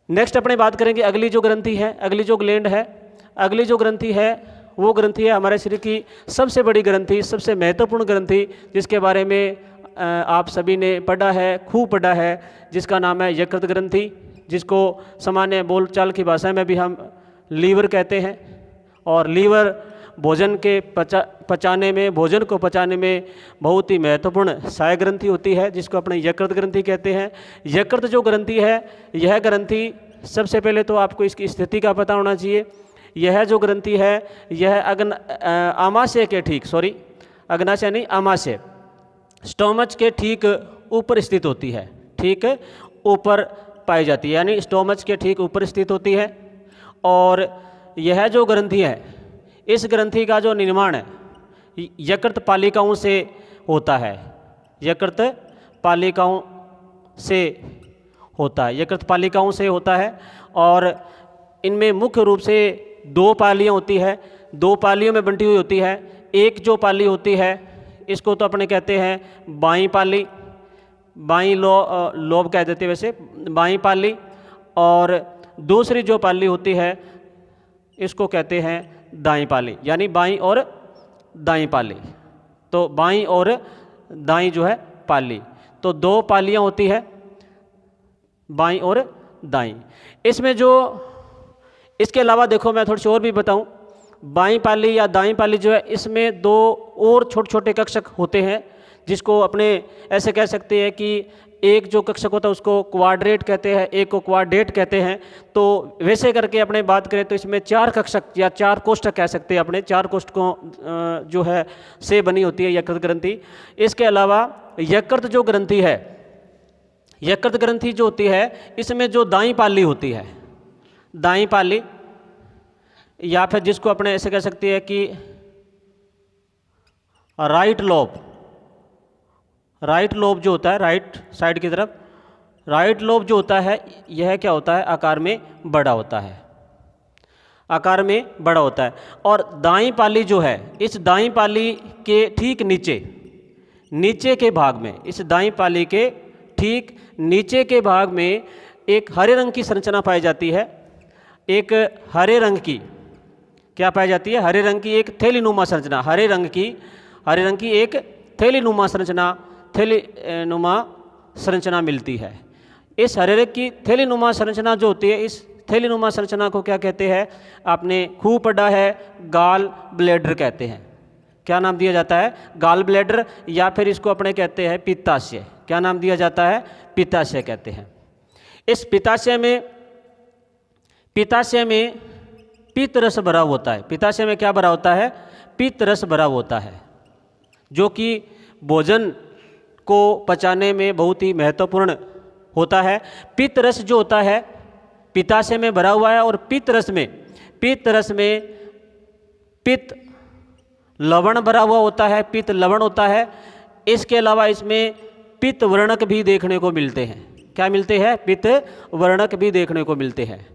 Next अपने बात करेंगे अगली जो ग्रंथि है, अगली जो ग्लैंड है, अगली जो ग्रंथि है वो ग्रंथि है हमारे शरीर की सबसे बड़ी ग्रंथि, सबसे महत्वपूर्ण ग्रंथि, जिसके बारे में आप सभी ने पढ़ा है, खूब पढ़ा है, जिसका नाम है यकृत ग्रंथि, जिसको सामान्य बोलचाल की भाषा में भी हम लीवर कहते हैं। और लीवर भोजन के पचाने में, भोजन को पचाने में बहुत ही महत्वपूर्ण सहायक ग्रंथि होती है, जिसको अपने यकृत ग्रंथि कहते हैं। यकृत जो ग्रंथि है, यह ग्रंथि सबसे पहले तो आपको इसकी स्थिति का पता होना चाहिए। यह जो ग्रंथि है यह आमाशय के ठीक, अग्नाशय नहीं, आमाशय, स्टोमच के ठीक ऊपर स्थित होती है, ठीक ऊपर पाई जाती है, यानी स्टोमच के ठीक ऊपर स्थित होती है। और यह जो ग्रंथि है, इस ग्रंथि का जो निर्माण है यकृत पालिकाओं से होता है, यकृत पालिकाओं से होता है, यकृत पालिकाओं से होता है। और इनमें मुख्य रूप से दो पालियाँ होती है, दो पालियों में बंटी हुई होती है। एक जो पाली होती है इसको तो अपने कहते हैं बाईं पाली, बाईं लोब कह देते हैं वैसे, बाईं पाली। और दूसरी जो पाली होती है इसको कहते हैं दाईं पाली, यानी बाईं और दाईं पाली। तो बाईं और दाईं जो है पाली, तो दो पालियाँ होती है, बाईं और दाईं। इसमें जो इसके अलावा देखो मैं थोड़ी सी और भी बताऊं, बाईं पाली या दाईं पाली जो है इसमें दो और छोटे छोटे कक्षक होते हैं, जिसको अपने ऐसे कह सकते हैं कि एक जो कक्षक होता है उसको क्वाड्रेट कहते हैं, एक को क्वाड्रेट कहते हैं। तो वैसे करके अपने बात करें तो इसमें चार कक्षक या चार कोष्ठक कह सकते हैं अपने, चार कोष्ठकों जो है से बनी होती है यकृत ग्रंथि। इसके अलावा यकृत जो ग्रंथि है, यकृत ग्रंथि जो होती है इसमें जो दाईं पाली होती है, दाईं पाली, या फिर जिसको अपने ऐसे कह सकते हैं कि राइट लोब, राइट लोब जो होता है, राइट साइड की तरफ राइट लोब जो होता है यह क्या होता है, आकार में बड़ा होता है, आकार में बड़ा होता है। और दाईं पाली जो है, इस दाईं पाली के ठीक नीचे, नीचे के भाग में, इस दाईं पाली के ठीक नीचे के भाग में एक हरे रंग की संरचना पाई जाती है, एक हरे रंग की क्या पाई जाती है, हरे रंग की एक थैलीनुमा संरचना, हरे रंग की एक थैलीनुमा संरचना मिलती है। इस हरे रंग की थैलीनुमा संरचना जो होती है, इस थैलीनुमा संरचना को क्या कहते हैं, आपने खूब पढ़ा है, गाल ब्लैडर कहते हैं। क्या नाम दिया जाता है, गाल ब्लैडर, या फिर इसको अपने कहते हैं पित्ताशय। क्या नाम दिया जाता है, पित्ताशय कहते हैं। इस पित्ताशय में पित्त रस भरा होता है। पित्ताशय में क्या भरा होता है, पित्त रस भरा होता है, जो कि भोजन को पचाने में बहुत ही महत्वपूर्ण होता है। पित्त रस जो होता है पित्ताशय में भरा हुआ है, और पित्त रस में पित्त लवण भरा हुआ होता है, पित्त लवण होता है। इसके अलावा इसमें पित्त वर्णक भी देखने को मिलते हैं। क्या मिलते हैं, पित्त वर्णक भी देखने को मिलते हैं।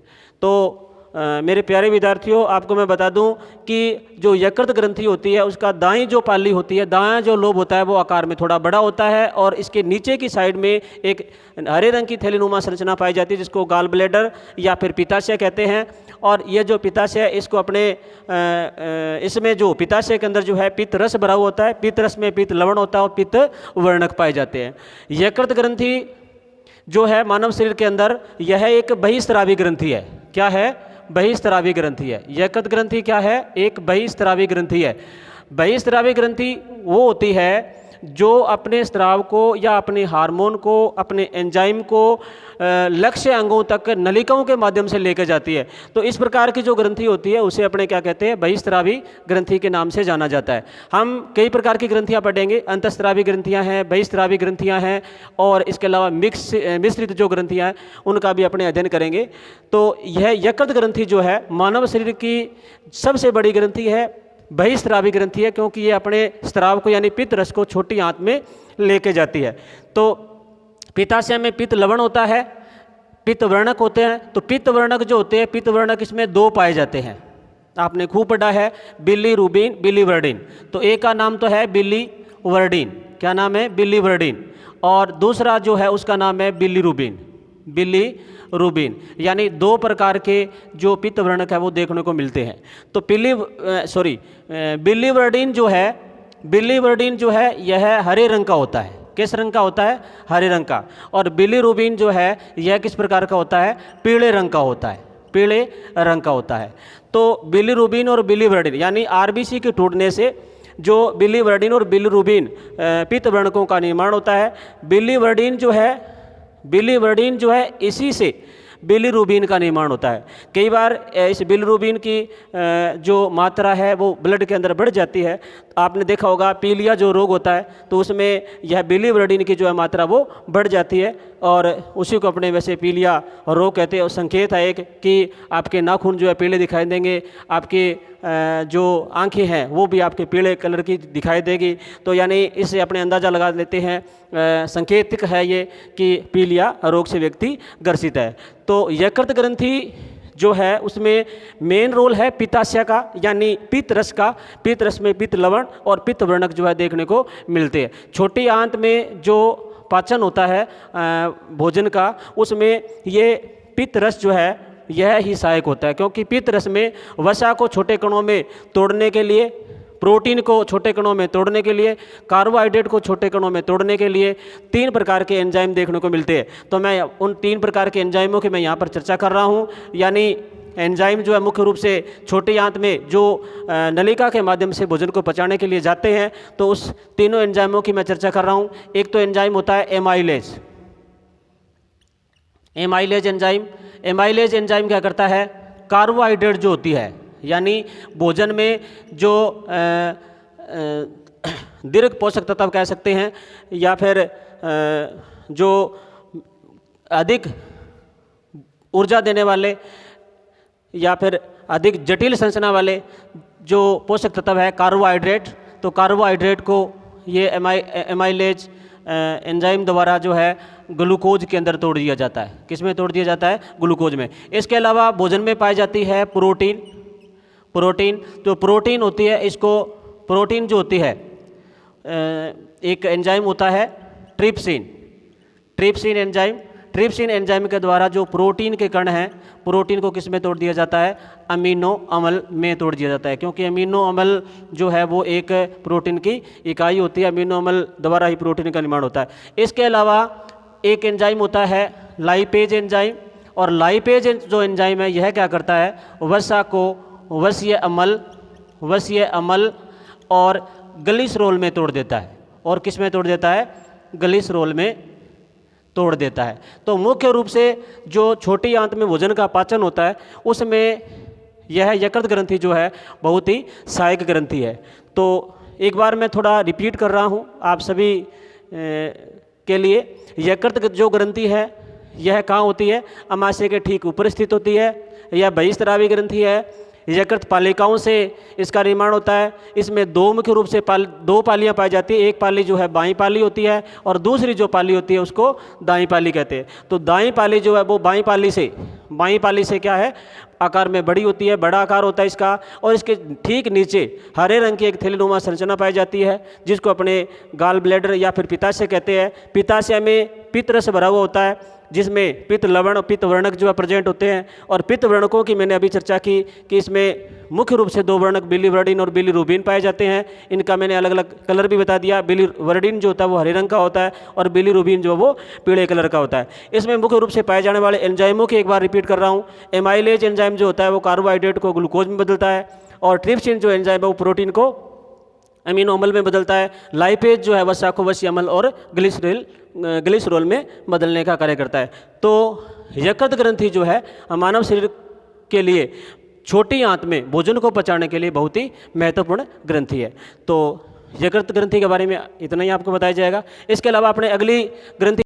तो मेरे प्यारे विद्यार्थियों, आपको मैं बता दूं कि जो यकृत ग्रंथि होती है उसका दाईं जो पाली होती है, दायां जो लोब होता है वो आकार में थोड़ा बड़ा होता है, और इसके नीचे की साइड में एक हरे रंग की थैलीनुमा संरचना पाई जाती है, जिसको गाल ब्लैडर या फिर पित्ताशय कहते हैं। और ये जो पित्ताशय है इसको अपने इसमें जो पित्ताशय के अंदर जो है पित्त रस भरा हुआ होता है, पित्त रस में पित्त लवण होता है और पित्त वर्णक पाए जाते हैं। यकृत ग्रंथि जो है मानव शरीर के अंदर, यह एक बहिस्रावी ग्रंथि है। क्या है, बहिस्रावी ग्रंथि है। यकृत ग्रंथि क्या है, एक बहिस्रावी ग्रंथि है। बहिस्रावी ग्रंथि वो होती है जो अपने स्राव को या अपने हार्मोन को, अपने एंजाइम को लक्ष्य अंगों तक नलिकाओं के माध्यम से लेकर जाती है। तो इस प्रकार की जो ग्रंथि होती है उसे अपने क्या कहते हैं, बहिस्रावी ग्रंथि के नाम से जाना जाता है। हम कई प्रकार की ग्रंथियां पढ़ेंगे, अंतःस्रावी ग्रंथियां हैं, बहिस्रावी ग्रंथियां हैं, और इसके अलावा मिश्रित जो ग्रंथियां हैं उनका भी अपने अध्ययन करेंगे। तो यह यकृत ग्रंथि जो है मानव शरीर की सबसे बड़ी ग्रंथि है, बहिस्रावी ग्रंथि है, क्योंकि ये अपने स्राव को यानी पित्त रस को छोटी आंत में लेके जाती है। तो पित्ताशय में पित्त लवण होता है, पित्त वर्णक होते हैं। तो पित्त वर्णक जो होते हैं, पित्त वर्णक इसमें दो पाए जाते हैं, आपने खूब पढ़ा है, बिलीरुबिन, बिलीवर्डिन। तो एक का नाम तो है बिलीवर्डिन, क्या नाम है, बिलीवर्डिन, और दूसरा जो है उसका नाम है बिलीरुबिन, बिलीवर्डिन। रूबिन, यानी दो प्रकार के जो पित्त वर्णक है वो देखने को मिलते हैं। तो बिलीवर्डिन जो है यह हरे रंग का होता है। किस रंग का होता है? हरे रंग का। और बिलीरुबिन जो है यह किस प्रकार का होता है? पीले रंग का होता है, पीले रंग का होता है। तो बिलीरुबिन और बिलीवर्डिन यानी आरबीसी के टूटने से जो बिलीवर्डिन और बिलीरुबिन पित्त वर्णकों का निर्माण होता है। बिलीवर्डिन जो है इसी से बिलीरुबिन का निर्माण होता है। कई बार इस बिलीरुबिन की जो मात्रा है वो ब्लड के अंदर बढ़ जाती है। आपने देखा होगा पीलिया जो रोग होता है तो उसमें यह बिलीवर्डिन की जो है मात्रा वो बढ़ जाती है और उसी को अपने वैसे पीलिया रोग कहते हैं। और संकेत है एक कि आपके नाखून जो है पीले दिखाई देंगे, आपके जो आंखें हैं वो भी आपके पीले कलर की दिखाई देगी। तो यानी इससे अपने अंदाज़ा लगा लेते हैं, संकेतिक है ये कि पीलिया रोग से व्यक्ति ग्रसित है। तो यकृत ग्रंथि जो है उसमें मेन रोल है पित्ताशय का, यानी पित्त रस का। पित्त रस में पित्त लवण और पित्त वर्णक जो है देखने को मिलते हैं। छोटी आंत में जो पाचन होता है भोजन का, उसमें ये पित्त रस जो है यह ही सहायक होता है, क्योंकि पित्त रस में वसा को छोटे कणों में तोड़ने के लिए, प्रोटीन को छोटे कणों में तोड़ने के लिए, कार्बोहाइड्रेट को छोटे कणों में तोड़ने के लिए 3 प्रकार के एंजाइम देखने को मिलते हैं। तो मैं उन 3 प्रकार के एंजाइमों की मैं यहाँ पर चर्चा कर रहा हूँ। यानी एंजाइम जो है मुख्य रूप से छोटी आंत में जो नलिका के माध्यम से भोजन को पचाने के लिए जाते हैं, तो उस तीनों एंजाइमों की मैं चर्चा कर रहा हूँ। एक तो एंजाइम होता है एमाइलेज एंजाइम। एमाइलेज एंजाइम क्या करता है? कार्बोहाइड्रेट जो होती है, यानी भोजन में जो दीर्घ पोषक तत्व कह सकते हैं या फिर जो अधिक ऊर्जा देने वाले या फिर अधिक जटिल संरचना वाले जो पोषक तत्व है कार्बोहाइड्रेट, तो कार्बोहाइड्रेट को ये एमाइलेज एंजाइम द्वारा जो है ग्लूकोज के अंदर तोड़ दिया जाता है। किस में तोड़ दिया जाता है? ग्लूकोज में। इसके अलावा भोजन में पाई जाती है प्रोटीन। तो प्रोटीन होती है, इसको प्रोटीन जो होती है एक एंजाइम होता है ट्रिप्सिन एंजाइम के द्वारा जो प्रोटीन के कण हैं, प्रोटीन को किस में तोड़ दिया जाता है? अमीनो अम्ल में तोड़ दिया जाता है, क्योंकि अमीनो अम्ल जो है वो एक प्रोटीन की इकाई होती है। अमीनो अम्ल द्वारा ही प्रोटीन का निर्माण होता है। इसके अलावा एक एंजाइम होता है लाइपेज एंजाइम, और लाइपेज जो एंजाइम है यह क्या करता है? वसा को वसीय अम्ल और ग्लिसरॉल में तोड़ देता है। और किस में तोड़ देता है? ग्लिसरॉल में तोड़ देता है। तो मुख्य रूप से जो छोटी आंत में भोजन का पाचन होता है उसमें यह यकृत ग्रंथि जो है बहुत ही सहायक ग्रंथि है। तो एक बार मैं थोड़ा रिपीट कर रहा हूँ आप सभी के लिए। यकृत जो ग्रंथि है यह कहाँ होती है? अमाशय के ठीक ऊपर स्थित होती है। यह बहिस्रावी ग्रंथि है। यकृत पालिकाओं से इसका निर्माण होता है। इसमें दो मुख्य रूप से दो पालियाँ पाई जाती है। एक पाली जो है बाईं पाली होती है और दूसरी जो पाली होती है उसको दाईं पाली कहते हैं। तो दाईं पाली जो है वो बाईं पाली से क्या है? आकार में बड़ी होती है, बड़ा आकार होता है इसका। और इसके ठीक नीचे हरे रंग की एक थैलीनुमा संरचना पाई जाती है जिसको अपने गाल ब्लैडर या फिर पित्ताशय कहते हैं। पित्ताशय में पित्त रस भरा हुआ होता है जिसमें पित्त लवण और पित्त वर्णक जो है प्रेजेंट होते हैं। और पित्त वर्णकों की मैंने अभी चर्चा की कि इसमें मुख्य रूप से 2 वर्णक बिलीवर्डिन और बिलीरुबिन पाए जाते हैं। इनका मैंने अलग अलग कलर भी बता दिया। बिलीवर्डिन जो होता है वो हरे रंग का होता है और बिलीरुबिन जो वो पीले कलर का होता है। इसमें मुख्य रूप से पाए जाने वाले एंजाइमों की एक बार रिपीट कर रहा हूँ। एमाइलेज एंजाइम जो होता है वो कार्बोहाइड्रेट को ग्लूकोज में बदलता है, और ट्रिप्सिन जो एंजाइम है वो प्रोटीन को अमीनो अम्ल में बदलता है। लाइपेज जो है वसा को वसीय अम्ल और ग्लिसरॉल में बदलने का कार्य करता है। तो यकृत ग्रंथि जो है मानव शरीर के लिए छोटी आंत में भोजन को पचाने के लिए बहुत ही महत्वपूर्ण ग्रंथि है। तो यकृत ग्रंथि के बारे में इतना ही आपको बताया जाएगा। इसके अलावा अपने अगली ग्रंथि